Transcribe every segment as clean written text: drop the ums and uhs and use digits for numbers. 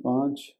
5।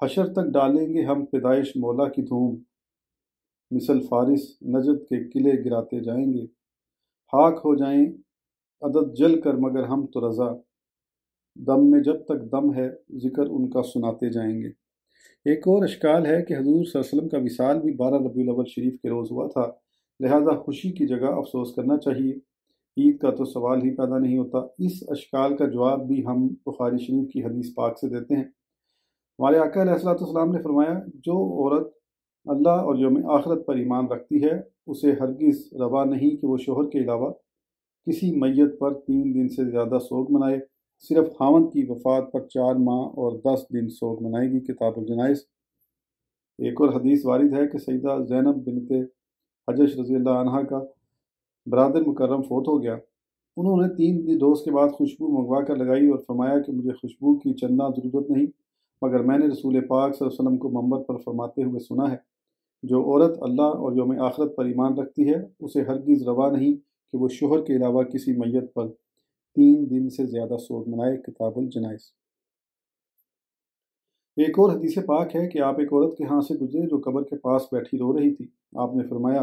حشر تک ڈالیں گے ہم پیدائش مولا کی دھوم، مثل فارس نجد کے قلعے گراتے جائیں گے، خاک ہو جائیں عدد جل کر مگر ہم تو رضا، دم میں جب تک دم ہے ذکر ان کا سناتے جائیں گے۔ ایک اور اشکال ہے کہ حضور صلی اللہ علیہ وسلم کا وصال بھی 12 ربیع الاول شریف کے روز ہوا تھا، لہذا خوشی کی جگہ افسوس کرنا چاہیے، عید کا تو سوال ہی پیدا نہیں ہوتا۔ اس اشکال کا جواب بھی ہم بخاری شریف کی حدیث پاک سے دیتے ہیں۔ ہمارے آقا علیہ الصلوۃ والسلام نے فرمایا، جو عورت اللہ اور یوم آخرت پر ایمان رکھتی ہے اسے ہرگز روا نہیں کہ وہ شوہر کے علاوہ کسی میت پر 3 دن سے زیادہ سوگ منائے، صرف خاوند کی وفات پر 4 ماہ اور 10 دن سوگ منائے گی، کتاب الجنائز۔ ایک اور حدیث وارد ہے کہ سیدہ زینب بنت حجش رضی اللہ عنہا کا برادر مکرم فوت ہو گیا۔ انہوں نے 3 روز کے بعد خوشبو منگوا کر لگائی اور فرمایا کہ مجھے خوشبو کی چندہ ضرورت نہیں، مگر میں نے رسول پاک صلی اللہ علیہ وسلم کو منبر پر فرماتے ہوئے سنا ہے، جو عورت اللہ اور یوم آخرت پر ایمان رکھتی ہے اسے ہرگز روا نہیں کہ وہ شوہر کے علاوہ کسی میت پر 3 دن سے زیادہ سوگ منائے، کتاب الجنائز۔ ایک اور حدیث پاک ہے کہ آپ ایک عورت کے ہاں سے گزرے جو قبر کے پاس بیٹھی رو رہی تھی۔ آپ نے فرمایا،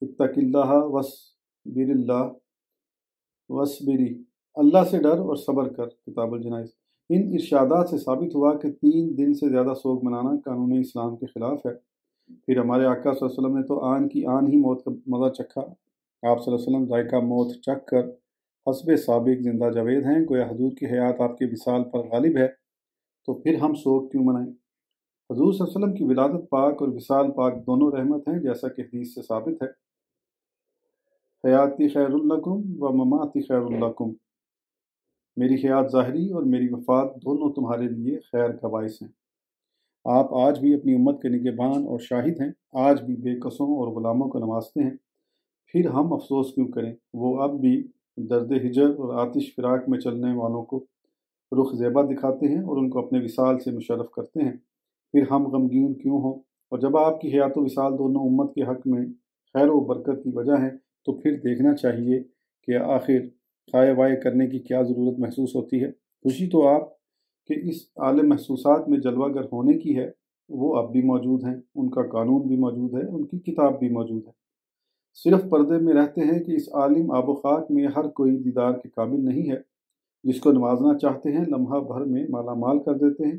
اتق اللہ وصبر اللہ وصبری، اللہ سے ڈر اور صبر کر، کتاب الجنائز۔ ان ارشادات سے ثابت ہوا کہ 3 دن سے زیادہ سوگ منانا قانون اسلام کے خلاف ہے۔ پھر ہمارے آقا صلی اللہ علیہ وسلم نے تو آن کی آن ہی موت کا مزہ چکھا۔ آپ صلی اللہ علیہ وسلم ذائقہ موت چکھ کر حسب سابق زندہ جاوید ہیں، گویا حضور کی حیات آپ کے وصال پر غالب ہے، تو پھر ہم سوگ کیوں منائیں؟ حضور صلی اللہ علیہ وسلم کی ولادت پاک اور وصال پاک دونوں رحمت ہیں، جیسا کہ حدیث سے ثابت ہے، حیاتی خیر لکم و مماتی خیر لکم، میری حیات ظاہری اور میری وفات دونوں تمہارے لیے خیر کا باعث ہیں۔ آپ آج بھی اپنی امت کے نگہبان اور شاہد ہیں، آج بھی بے کسوں اور غلاموں کو نوازتے ہیں، پھر ہم افسوس کیوں کریں؟ وہ اب بھی درد ہجر اور آتش فراق میں چلنے والوں کو رخ زیبا دکھاتے ہیں اور ان کو اپنے وصال سے مشرف کرتے ہیں، پھر ہم غمگین کیوں ہوں؟ اور جب آپ کی حیات و وصال دونوں امت کے حق میں خیر و برکت کی وجہ ہیں تو پھر دیکھنا چاہیے کہ آخر خائے وائے کرنے کی کیا ضرورت محسوس ہوتی ہے۔ خوشی تو آپ کہ اس عالم محسوسات میں جلوہ گر ہونے کی ہے، وہ اب بھی موجود ہیں، ان کا قانون بھی موجود ہے، ان کی کتاب بھی موجود ہے، صرف پردے میں رہتے ہیں کہ اس عالم آب و خاک میں ہر کوئی دیدار کے قابل نہیں ہے، جس کو نوازنا چاہتے ہیں لمحہ بھر میں مالا مال کر دیتے ہیں،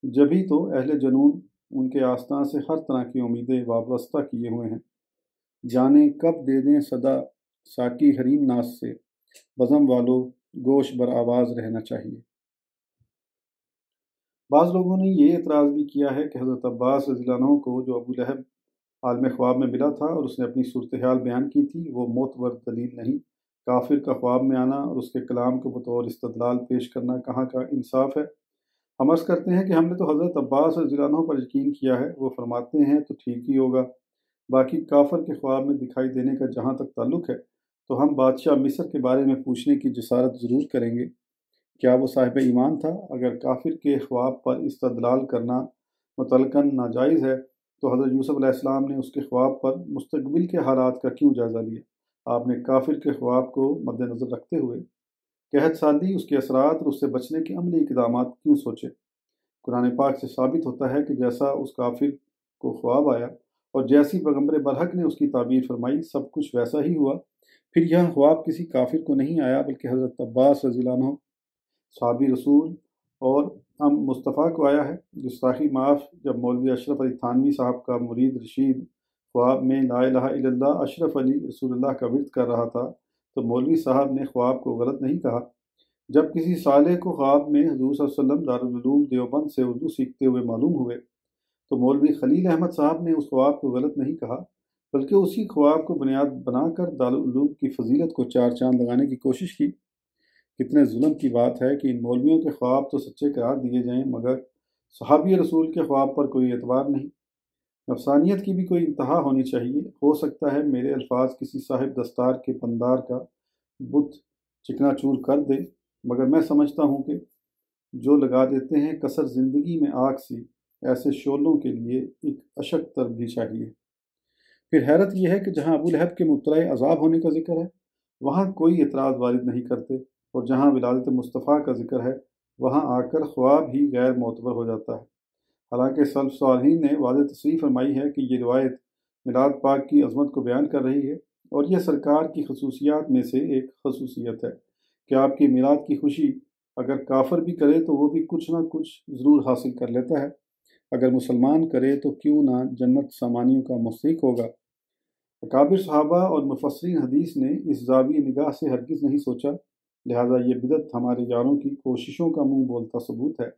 جبھی تو اہل جنون ان کے آستان سے ہر طرح کی امیدیں وابستہ کیے ہوئے ہیں، جانے کب دے دیں صدا ساقی حریم ناز سے، بزم والو گوش بر آواز رہنا چاہیے۔ بعض لوگوں نے یہ اعتراض بھی کیا ہے کہ حضرت عباس رضی اللہ عنہ کو جو ابو لہب عالم خواب میں ملا تھا اور اس نے اپنی صورتحال بیان کی تھی، وہ معتبر دلیل نہیں، کافر کا خواب میں آنا اور اس کے کلام کو بطور استدلال پیش کرنا کہاں کا انصاف ہے؟ ہم عرض کرتے ہیں کہ ہم نے تو حضرت عباس رضی اللہ عنہ پر یقین کیا ہے، وہ فرماتے ہیں تو ٹھیک ہی ہوگا، باقی کافر کے خواب میں دکھائی دینے کا جہاں تک تعلق ہے تو ہم بادشاہ مصر کے بارے میں پوچھنے کی جسارت ضرور کریں گے، کیا وہ صاحب ایمان تھا؟ اگر کافر کے خواب پر استدلال کرنا مطلقاً ناجائز ہے تو حضرت یوسف علیہ السلام نے اس کے خواب پر مستقبل کے حالات کا کیوں جائزہ لیا؟ آپ نے کافر کے خواب کو مد نظر رکھتے ہوئے قحط سالی، اس کے اثرات اور اس سے بچنے کے عملی اقدامات کیوں سوچے؟ قرآن پاک سے ثابت ہوتا ہے کہ جیسا اس کافر کو خواب آیا اور جیسی پیغمبر برحق نے اس کی تعبیر فرمائی، سب کچھ ویسا ہی ہوا۔ پھر یہ خواب کسی کافر کو نہیں آیا بلکہ حضرت عباس رضی اللہ عنہ صحابی رسول اور ہم مصطفیٰ کو آیا ہے۔ گستاخی معاف، جب مولوی اشرف علی تھانوی صاحب کا مرید رشید خواب میں لا الہ الا اللہ اشرف علی رسول اللہ کا ورد کر رہا تھا تو مولوی صاحب نے خواب کو غلط نہیں کہا۔ جب کسی صالح کو خواب میں حضور صلی اللہ علیہ وسلم دارالعلوم دیوبند سے اردو سیکھتے ہوئے معلوم ہوئے تو مولوی خلیل احمد صاحب نے اس خواب کو غلط نہیں کہا بلکہ اسی خواب کو بنیاد بنا کر دارالعلوم کی فضیلت کو 4 چاند لگانے کی کوشش کی۔ کتنے ظلم کی بات ہے کہ ان مولویوں کے خواب تو سچے قرار دیے جائیں مگر صحابی رسول کے خواب پر کوئی اعتبار نہیں۔ نفسانیت کی بھی کوئی انتہا ہونی چاہیے۔ ہو سکتا ہے میرے الفاظ کسی صاحب دستار کے پندار کا بت چکنا چور کر دے، مگر میں سمجھتا ہوں کہ جو لگا دیتے ہیں کثر زندگی میں آگ سی، ایسے شعلوں کے لیے ایک اشک تر بھی چاہیے۔ پھر حیرت یہ ہے کہ جہاں ابو لہب کے مبتلا عذاب ہونے کا ذکر ہے وہاں کوئی اعتراض وارد نہیں کرتے، اور جہاں ولادت مصطفیٰ کا ذکر ہے وہاں آ کر خواب ہی غیر معتبر ہو جاتا ہے۔ حالانکہ سلف صالحین نے واضح تصریح فرمائی ہے کہ یہ روایت میلاد پاک کی عظمت کو بیان کر رہی ہے، اور یہ سرکار کی خصوصیات میں سے ایک خصوصیت ہے کہ آپ کی میلاد کی خوشی اگر کافر بھی کرے تو وہ بھی کچھ نہ کچھ ضرور حاصل کر لیتا ہے، اگر مسلمان کرے تو کیوں نہ جنت سامانیوں کا مستحق ہوگا۔ اکابر صحابہ اور مفسرین حدیث نے اس زاویہ نگاہ سے ہرگز نہیں سوچا، لہذا یہ بدعت ہمارے یاروں کی کوششوں کا منہ بولتا ثبوت ہے۔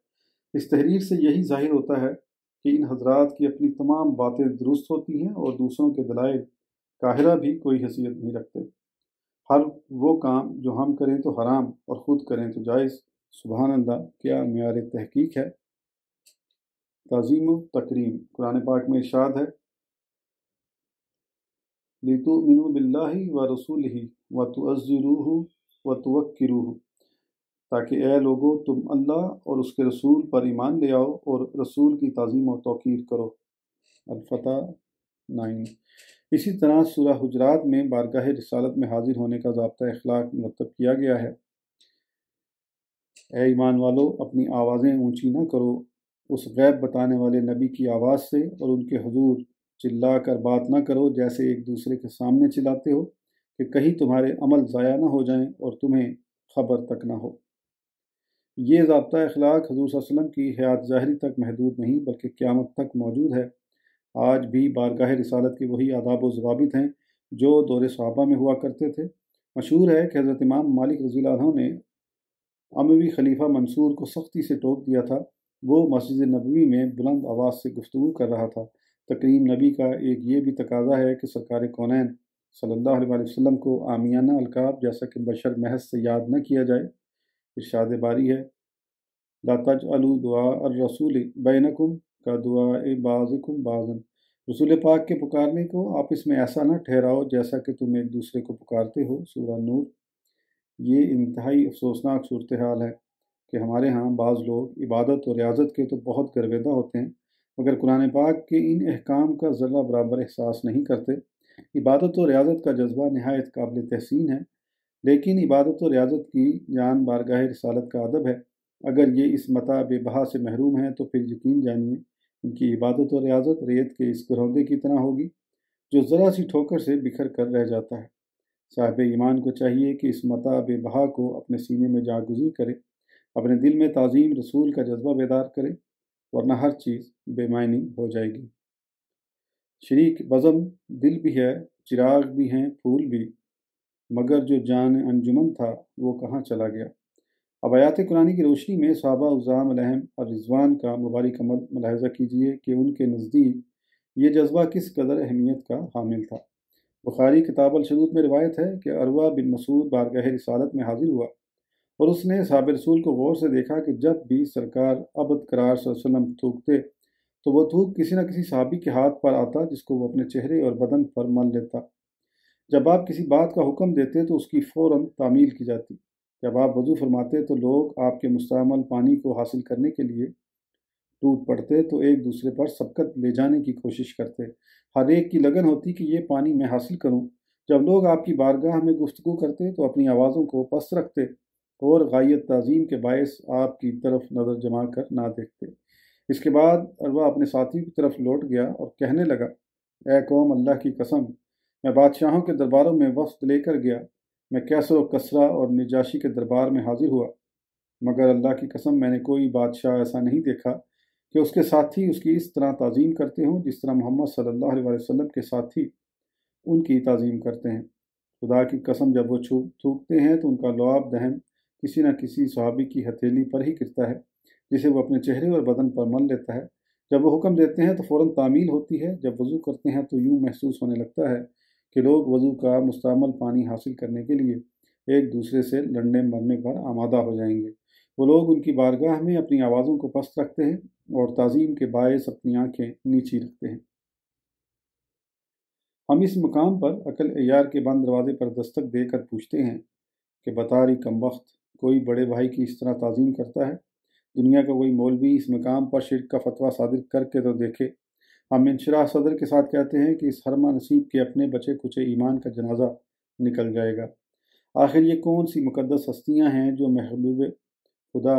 اس تحریر سے یہی ظاہر ہوتا ہے کہ ان حضرات کی اپنی تمام باتیں درست ہوتی ہیں اور دوسروں کے دلائل قاہرہ بھی کوئی حیثیت نہیں رکھتے۔ ہر وہ کام جو ہم کریں تو حرام اور خود کریں تو جائز۔ سبحان اللہ، کیا معیار تحقیق ہے۔ تعظیم و تکریم، قرآن پاک میں ارشاد ہے لِتُؤْمِنُوا بِاللَّهِ وَرَسُولِهِ وَتُعَزِّرُوهُ وَتُوَقِّرُوهُ، تاکہ اے لوگو تم اللہ اور اس کے رسول پر ایمان لے آؤ اور رسول کی تعظیم و توقیر کرو۔ الفتح 9۔ اسی طرح سورہ حجرات میں بارگاہ رسالت میں حاضر ہونے کا ضابطہ اخلاق مرتب کیا گیا ہے۔ اے ایمان والو، اپنی آوازیں اونچی نہ کرو اس غیب بتانے والے نبی کی آواز سے، اور ان کے حضور چلا کر بات نہ کرو جیسے ایک دوسرے کے سامنے چلاتے ہو کہ کہیں تمہارے عمل ضائع نہ ہو جائیں اور تمہیں خبر تک نہ ہو۔ یہ ضابطہ اخلاق حضور صلی اللہ علیہ وسلم کی حیات ظاہری تک محدود نہیں بلکہ قیامت تک موجود ہے۔ آج بھی بارگاہ رسالت کے وہی آداب و ضوابط ہیں جو دور صحابہ میں ہوا کرتے تھے۔ مشہور ہے کہ حضرت امام مالک رضی اللہ عنہ نے اموی خلیفہ منصور کو سختی سے ٹوک دیا تھا۔ وہ مسجد نبوی میں بلند آواز سے گفتگو کر رہا تھا۔ تکریم نبی کا ایک یہ بھی تقاضا ہے کہ سرکار کونین صلی اللہ علیہ وسلم کو عامیانہ القاب جیسا کہ بشر محض سے یاد نہ کیا جائے۔ ارشاد باری ہے لا تجعلوا دعاء الرسول بینکم کا دعاء بعضکم بعضا، رسول پاک کے پکارنے کو آپس میں ایسا نہ ٹھہراؤ جیسا کہ تم ایک دوسرے کو پکارتے ہو۔ سورہ نور۔ یہ انتہائی افسوسناک صورتحال ہے کہ ہمارے ہاں بعض لوگ عبادت و ریاضت کے تو بہت گرویدہ ہوتے ہیں مگر قرآن پاک کے ان احکام کا ذرہ برابر احساس نہیں کرتے۔ عبادت و ریاضت کا جذبہ نہایت قابل تحسین ہے، لیکن عبادت و ریاضت کی جان بارگاہ رسالت کا ادب ہے۔ اگر یہ اس متاع بے بہا سے محروم ہیں تو پھر یقین جانیے ان کی عبادت و ریاضت ریت کے اس گرودے کی طرح ہوگی جو ذرا سی ٹھوکر سے بکھر کر رہ جاتا ہے۔ صاحب ایمان کو چاہیے کہ اس متاع بے بہا کو اپنے سینے میں جاگزی کرے، اپنے دل میں تعظیم رسول کا جذبہ بیدار کرے، ورنہ ہر چیز بے معنی ہو جائے گی۔ شریک بزم دل بھی ہے، چراغ بھی ہیں، پھول بھی، مگر جو جان انجمن تھا وہ کہاں چلا گیا۔ اب آیات قرآنی کی روشنی میں صحابہ عظام علیہم الرضوان کا مبارک عمل ملاحظہ کیجیے کہ ان کے نزدیک یہ جذبہ کس قدر اہمیت کا حامل تھا۔ بخاری کتاب الشروط میں روایت ہے کہ عروہ بن مسعود بارگاہ رسالت میں حاضر ہوا اور اس نے صحاب رسول کو غور سے دیکھا کہ جب بھی سرکار ابد قرار صلی اللہ علیہ وسلم تھوکتے تو وہ تھوک کسی نہ کسی صحابی کے ہاتھ پر آتا جس کو وہ اپنے چہرے اور بدن پر مل لیتا۔ جب آپ کسی بات کا حکم دیتے تو اس کی فوراً تعمیل کی جاتی۔ جب آپ وضو فرماتے تو لوگ آپ کے مستعمل پانی کو حاصل کرنے کے لیے ٹوٹ پڑتے تو ایک دوسرے پر سبقت لے جانے کی کوشش کرتے۔ ہر ایک کی لگن ہوتی کہ یہ پانی میں حاصل کروں۔ جب لوگ آپ کی بارگاہ میں گفتگو کرتے تو اپنی آوازوں کو پست رکھتے اور غایت تعظیم کے باعث آپ کی طرف نظر جما کر نہ دیکھتے۔ اس کے بعد عروہ اپنے ساتھی کی طرف لوٹ گیا اور کہنے لگا، اے قوم، اللہ کی قسم، میں بادشاہوں کے درباروں میں وفد لے کر گیا، میں کیسر و کسریٰ اور نجاشی کے دربار میں حاضر ہوا، مگر اللہ کی قسم میں نے کوئی بادشاہ ایسا نہیں دیکھا کہ اس کے ساتھی اس کی اس طرح تعظیم کرتے ہوں جس طرح محمد صلی اللہ علیہ وسلم کے ساتھی ان کی تعظیم کرتے ہیں۔ خدا کی قسم، جب وہ تھوکتے ہیں تو ان کا لعاب دہن کسی نہ کسی صحابی کی ہتھیلی پر ہی گرتا ہے جسے وہ اپنے چہرے اور بدن پر مل لیتا ہے۔ جب وہ حکم دیتے ہیں تو فوراً تعمیل ہوتی ہے۔ جب وضو کرتے ہیں تو یوں محسوس ہونے لگتا ہے کہ لوگ وضو کا مستعمل پانی حاصل کرنے کے لیے ایک دوسرے سے لڑنے مرنے پر آمادہ ہو جائیں گے۔ وہ لوگ ان کی بارگاہ میں اپنی آوازوں کو پست رکھتے ہیں اور تعظیم کے باعث اپنی آنکھیں نیچی رکھتے ہیں۔ ہم اس مقام پر عقل عیار کے بند دروازے پر دستک دے کر پوچھتے ہیں کہ بطاری کم وقت، کوئی بڑے بھائی کی اس طرح تعظیم کرتا ہے؟ دنیا کا کوئی مولوی اس مقام پر شرک کا فتویٰ صادر کر کے تو دیکھے۔ ہم انشراح صدر کے ساتھ کہتے ہیں کہ اس حرمہ نصیب کے اپنے بچے کچے ایمان کا جنازہ نکل جائے گا۔ آخر یہ کون سی مقدس ہستیاں ہیں جو محبوب خدا